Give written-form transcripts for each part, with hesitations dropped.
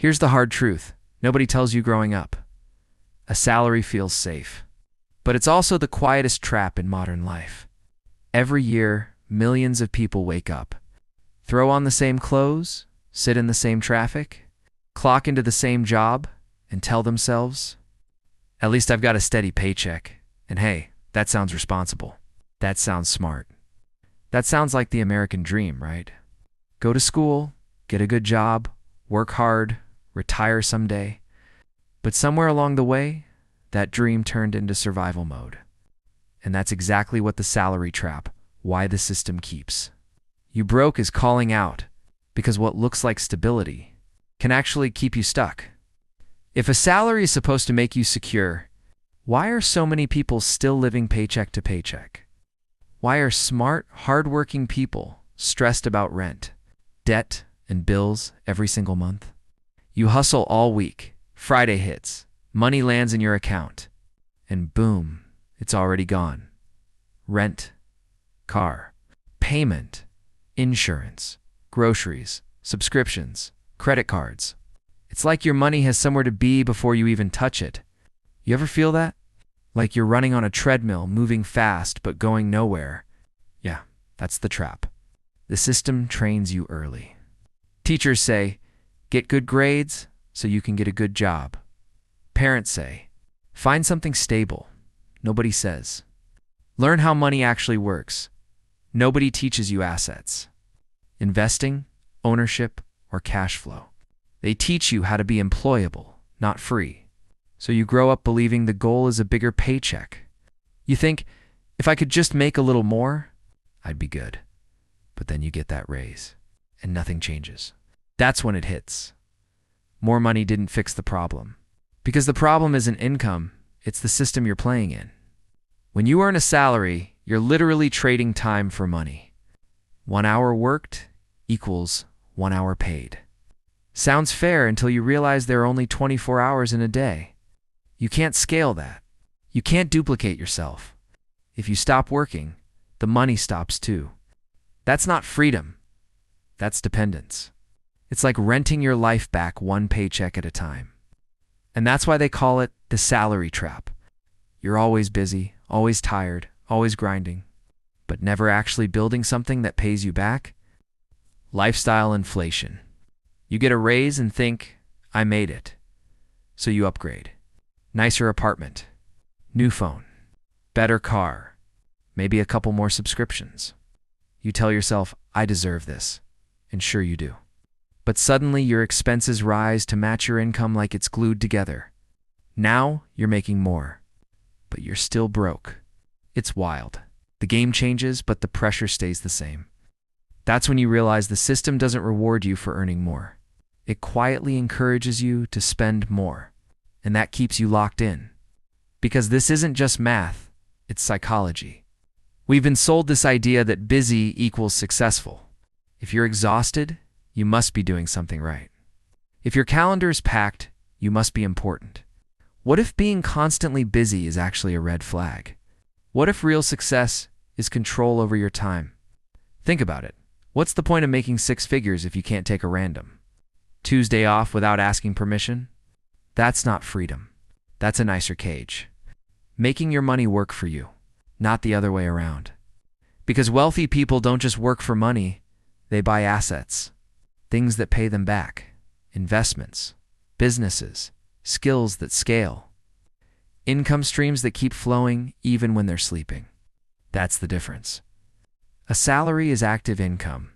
Here's the hard truth. Nobody tells you growing up. A salary feels safe. But it's also the quietest trap in modern life. Every year, millions of people wake up, throw on the same clothes, sit in the same traffic, clock into the same job, and tell themselves, "At least I've got a steady paycheck. And hey, that sounds responsible. That sounds smart." That sounds like the American dream, right? Go to school, get a good job, work hard, retire someday. But somewhere along the way, that dream turned into survival mode. And that's exactly what the salary trap, why the system keeps. You broke is calling out, because what looks like stability can actually keep you stuck. If a salary is supposed to make you secure, why are so many people still living paycheck to paycheck? Why are smart, hardworking people stressed about rent, debt, and bills every single month? You hustle all week, Friday hits, money lands in your account, and boom, it's already gone. Rent, car, payment, insurance, groceries, subscriptions, credit cards. It's like your money has somewhere to be before you even touch it. You ever feel that? Like you're running on a treadmill, moving fast but going nowhere. Yeah, that's the trap. The system trains you early. Teachers say, get good grades so you can get a good job. Parents say, find something stable. Nobody says, learn how money actually works. Nobody teaches you assets, investing, ownership, or cash flow. They teach you how to be employable, not free. So you grow up believing the goal is a bigger paycheck. You think, if I could just make a little more, I'd be good. But then you get that raise, and nothing changes. That's when it hits. More money didn't fix the problem. Because the problem isn't income, it's the system you're playing in. When you earn a salary, you're literally trading time for money. 1 hour worked equals 1 hour paid. Sounds fair until you realize there are only 24 hours in a day. You can't scale that. You can't duplicate yourself. If you stop working, the money stops too. That's not freedom. That's dependence. It's like renting your life back one paycheck at a time. And that's why they call it the salary trap. You're always busy, always tired, always grinding, but never actually building something that pays you back. Lifestyle inflation. You get a raise and think, I made it. So you upgrade. Nicer apartment, new phone, better car, maybe a couple more subscriptions. You tell yourself, I deserve this. And sure you do. But suddenly your expenses rise to match your income like it's glued together. Now you're making more, but you're still broke. It's wild. The game changes, but the pressure stays the same. That's when you realize the system doesn't reward you for earning more. It quietly encourages you to spend more. And that keeps you locked in. Because this isn't just math, it's psychology. We've been sold this idea that busy equals successful. If you're exhausted, you must be doing something right. If your calendar is packed, you must be important. What if being constantly busy is actually a red flag? What if real success is control over your time? Think about it. What's the point of making 6 figures if you can't take a random Tuesday off without asking permission? That's not freedom. That's a nicer cage. Making your money work for you, not the other way around. Because wealthy people don't just work for money, they buy assets, things that pay them back, investments, businesses, skills that scale, income streams that keep flowing even when they're sleeping. That's the difference. A salary is active income.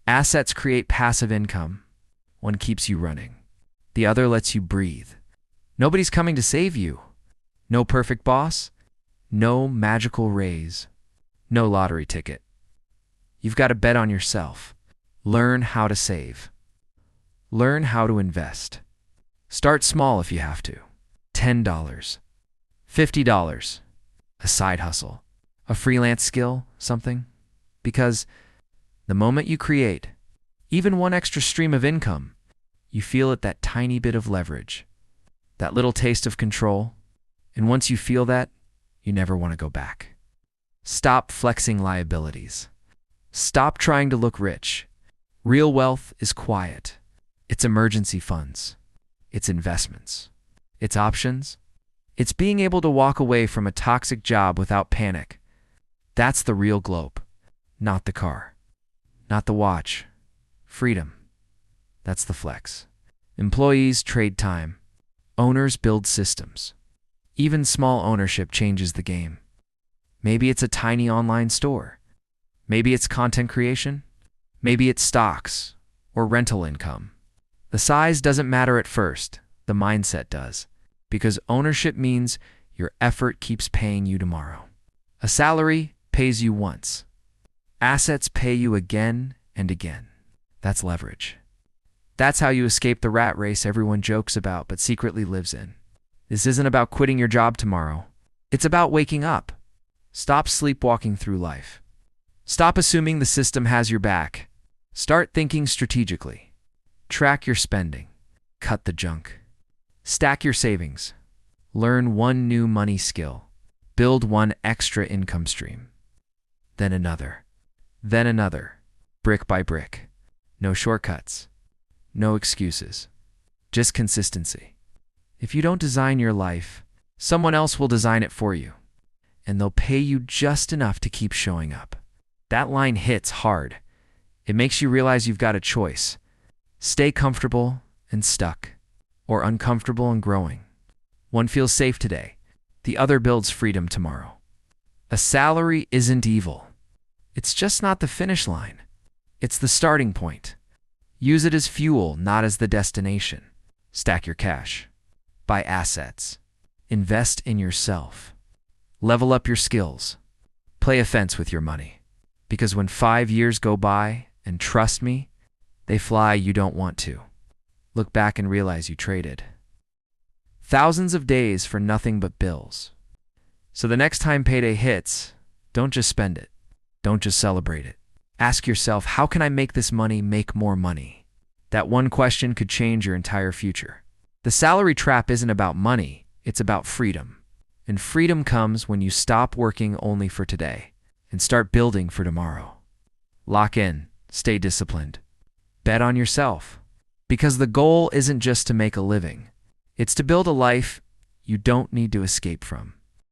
Assets create passive income. One keeps you running. The other lets you breathe. Nobody's coming to save you. No perfect boss. No magical raise. No lottery ticket. You've got to bet on yourself. Learn how to save. Learn how to invest. Start small if you have to. $10, $50, a side hustle, a freelance skill, something. Because the moment you create even one extra stream of income, you feel it, that tiny bit of leverage, that little taste of control. And once you feel that, you never want to go back. Stop flexing liabilities. Stop trying to look rich. Real wealth is quiet. It's emergency funds. It's investments. It's options. It's being able to walk away from a toxic job without panic. That's the real globe, not the car, not the watch. Freedom. That's the flex. Employees trade time. Owners build systems. Even small ownership changes the game. Maybe it's a tiny online store. Maybe it's content creation. Maybe it's stocks or rental income. The size doesn't matter at first. The mindset does. Because ownership means your effort keeps paying you tomorrow. A salary pays you once. Assets pay you again and again. That's leverage. That's how you escape the rat race everyone jokes about but secretly lives in. This isn't about quitting your job tomorrow. It's about waking up. Stop sleepwalking through life. Stop assuming the system has your back. Start thinking strategically. Track your spending. Cut the junk. Stack your savings. Learn one new money skill. Build one extra income stream. Then another. Then another. Brick by brick. No shortcuts. No excuses. Just consistency. If you don't design your life, someone else will design it for you. And they'll pay you just enough to keep showing up. That line hits hard. It makes you realize you've got a choice. Stay comfortable and stuck, or uncomfortable and growing. One feels safe today. The other builds freedom tomorrow. A salary isn't evil. It's just not the finish line. It's the starting point. Use it as fuel, not as the destination. Stack your cash. Buy assets. Invest in yourself. Level up your skills. Play offense with your money. Because when 5 years go by, and trust me, they fly you don't want to. Look back and realize you traded thousands of days for nothing but bills. So the next time payday hits, don't just spend it. Don't just celebrate it. Ask yourself, how can I make this money make more money? That one question could change your entire future. The salary trap isn't about money, it's about freedom. And freedom comes when you stop working only for today and start building for tomorrow. Lock in, stay disciplined. Bet on yourself. Because the goal isn't just to make a living. It's to build a life you don't need to escape from.